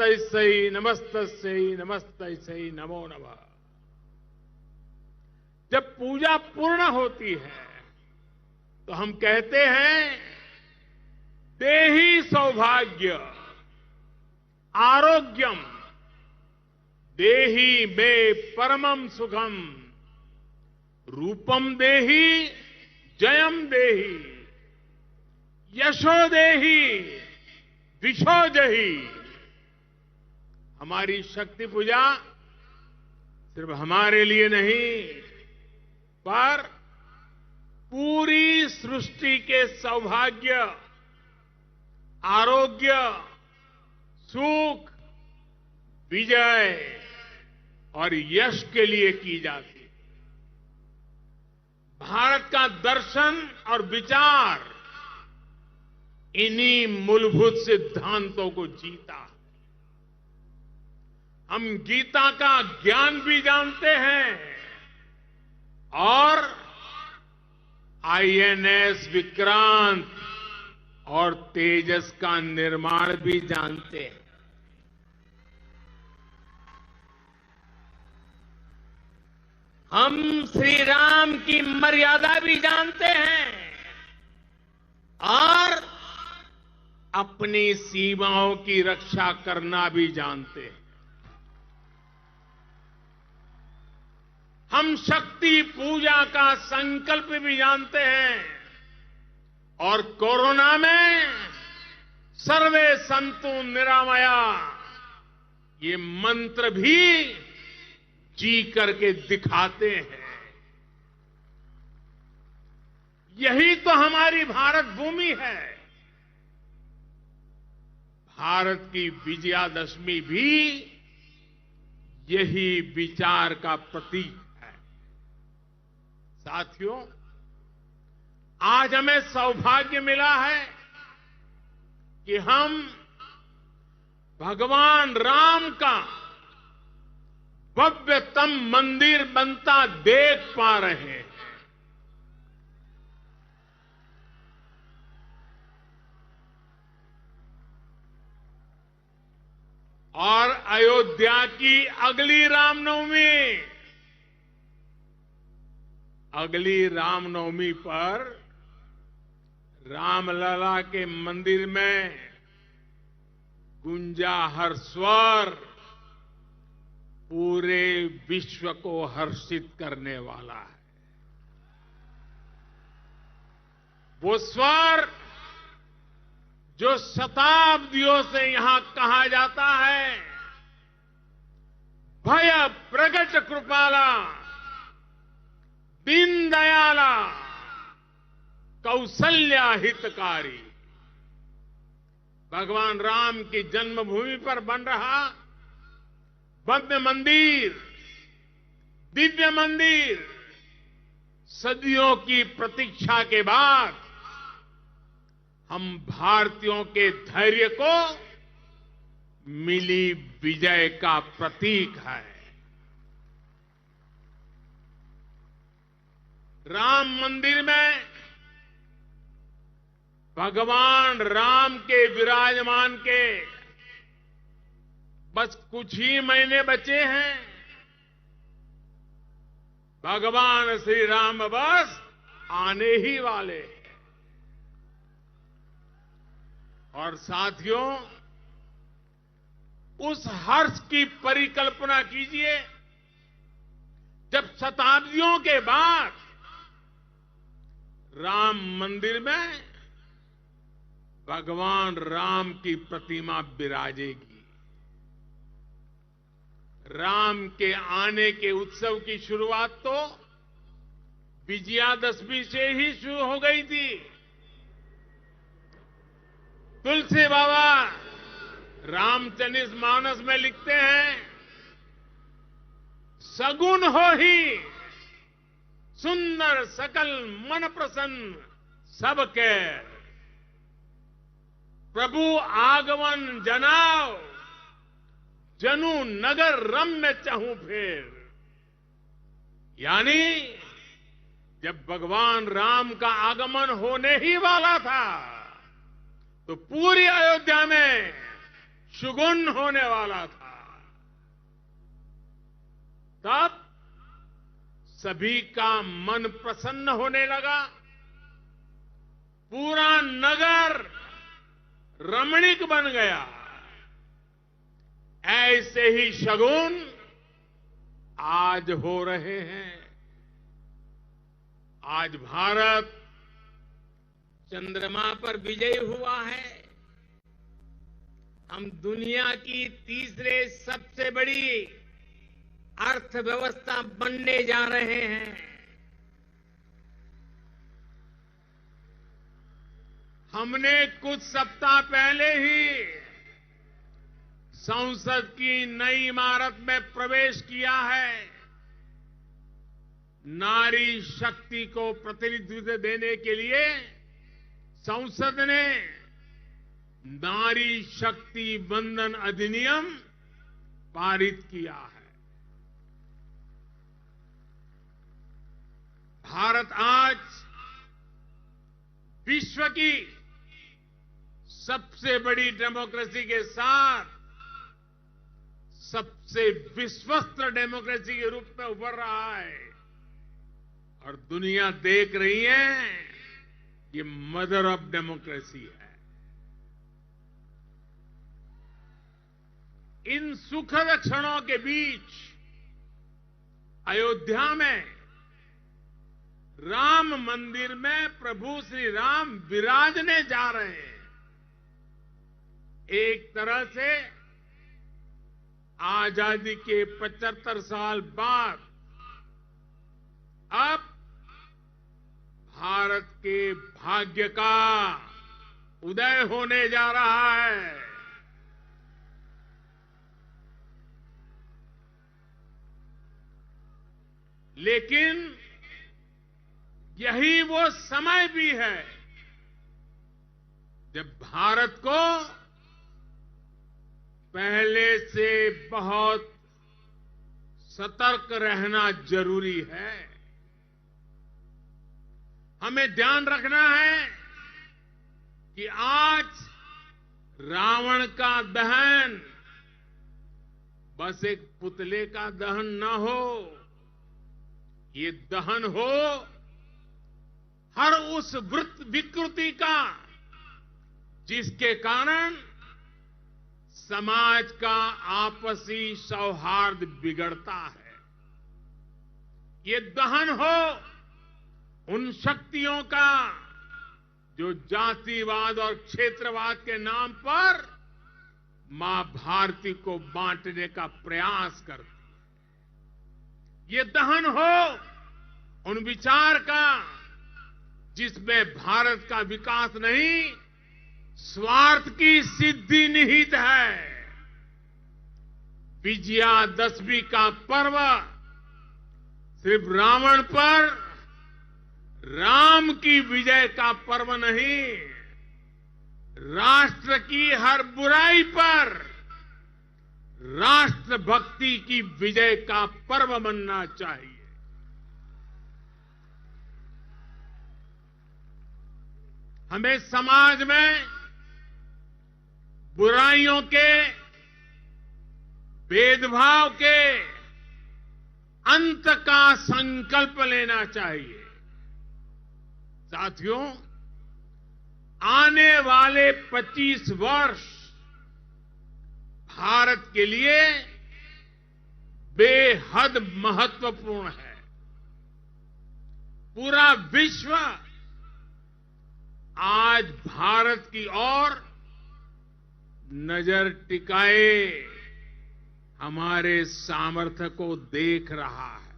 नमस्तस्यै नमस्तस्यै नमो नमः। जब पूजा पूर्ण होती है तो हम कहते हैं देहि सौभाग्य आरोग्यम देहि मे परमम सुखम रूपम देहि जयम देहि यशो देहि विशो जहि। हमारी शक्ति पूजा सिर्फ हमारे लिए नहीं पर पूरी सृष्टि के सौभाग्य आरोग्य सुख विजय और यश के लिए की जाती है। भारत का दर्शन और विचार इन्हीं मूलभूत सिद्धांतों को जीता। हम गीता का ज्ञान भी जानते हैं और आईएनएस विक्रांत और तेजस का निर्माण भी जानते हैं। हम श्री राम की मर्यादा भी जानते हैं और अपनी सीमाओं की रक्षा करना भी जानते हैं। हम शक्ति पूजा का संकल्प भी जानते हैं और कोरोना में सर्वे संतु निरामया ये मंत्र भी जी करके दिखाते हैं। यही तो हमारी भारत भूमि है। भारत की विजयादशमी भी यही विचार का प्रतीक है। साथियों, आज हमें सौभाग्य मिला है कि हम भगवान राम का भव्यतम मंदिर बनता देख पा रहे हैं। और अयोध्या की अगली रामनवमी पर रामलला के मंदिर में गुंजा हर स्वर पूरे विश्व को हर्षित करने वाला है। वो स्वर जो शताब्दियों से यहां कहा जाता है, भय प्रगट कृपाला दीन दयाला कौशल्या हितकारी। भगवान राम की जन्मभूमि पर बन रहा भव्य मंदिर, दिव्य मंदिर सदियों की प्रतीक्षा के बाद हम भारतीयों के धैर्य को मिली विजय का प्रतीक है। राम मंदिर में भगवान राम के विराजमान के बस कुछ ही महीने बचे हैं। भगवान श्री राम बस आने ही वाले हैं। और साथियों, उस हर्ष की परिकल्पना कीजिए जब शताब्दियों के बाद राम मंदिर में भगवान राम की प्रतिमा विराजेगी। राम के आने के उत्सव की शुरुआत तो विजयादशमी से ही शुरू हो गई थी। तुलसी बाबा रामचरित मानस में लिखते हैं, सगुन हो ही सुंदर सकल मन प्रसन्न सबके प्रभु आगमन जनाओ जनु नगर रम्य चहूं फेर। यानी जब भगवान राम का आगमन होने ही वाला था तो पूरी अयोध्या में शुगुन होने वाला था, तब सभी का मन प्रसन्न होने लगा, पूरा नगर रमणीक बन गया। ऐसे ही शगुन आज हो रहे हैं। आज भारत चंद्रमा पर विजयी हुआ है। हम दुनिया की तीसरे सबसे बड़ी अर्थव्यवस्था बनने जा रहे हैं। हमने कुछ सप्ताह पहले ही संसद की नई इमारत में प्रवेश किया है। नारी शक्ति को प्रतिनिधित्व देने के लिए संसद ने नारी शक्ति वंदन अधिनियम पारित किया है। भारत आज विश्व की सबसे बड़ी डेमोक्रेसी के साथ सबसे विश्वस्त डेमोक्रेसी के रूप में उभर रहा है और दुनिया देख रही है ये मदर ऑफ डेमोक्रेसी है। इन सुखद क्षणों के बीच अयोध्या में राम मंदिर में प्रभु श्री राम विराजने जा रहे हैं। एक तरह से आजादी के 75 साल बाद अब भारत के भाग्य का उदय होने जा रहा है। लेकिन यही वो समय भी है जब भारत को पहले से बहुत सतर्क रहना जरूरी है। हमें ध्यान रखना है कि आज रावण का दहन बस एक पुतले का दहन न हो, ये दहन हो हर उस विकृति का जिसके कारण समाज का आपसी सौहार्द बिगड़ता है। ये दहन हो उन शक्तियों का जो जातिवाद और क्षेत्रवाद के नाम पर मां भारती को बांटने का प्रयास करती है। ये दहन हो उन विचार का जिसमें भारत का विकास नहीं, स्वार्थ की सिद्धि निहित है। विजयादशमी का पर्व सिर्फ रावण पर राम की विजय का पर्व नहीं, राष्ट्र की हर बुराई पर राष्ट्रभक्ति की विजय का पर्व बनना चाहिए। हमें समाज में बुराइयों के, भेदभाव के अंत का संकल्प लेना चाहिए। साथियों, आने वाले 25 वर्ष भारत के लिए बेहद महत्वपूर्ण है। पूरा विश्व आज भारत की ओर नजर टिकाए हमारे सामर्थ्य को देख रहा है।